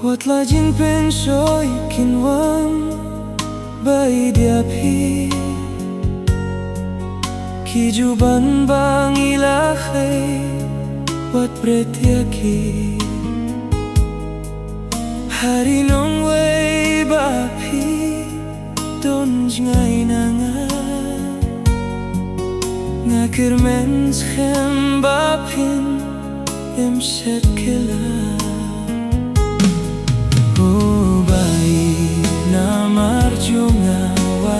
What la jin pen shoy kinwam bai dia phi ki juban bang ilahe what pretia ki hari nong way ba phi don ngai na nga kirmen schem ba phin em shet kila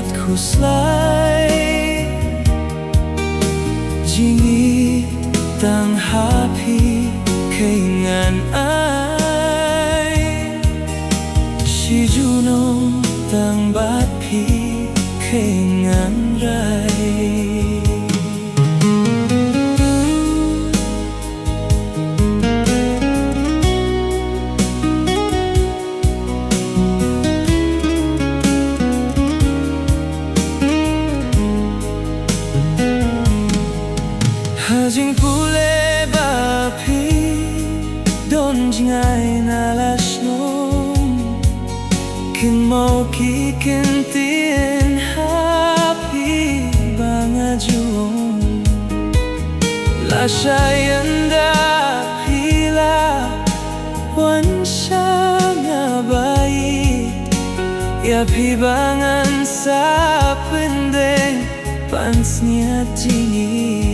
wat kuslay jingi tang happy kaingan ay Shi Junom tang bat pi kaingan rai Jing pule ba phi don jingai na las nom kin mau ki kin tien happy banga jum la shayanda pila wan shanga bai ya phi bangan sa pendeng pansnya jini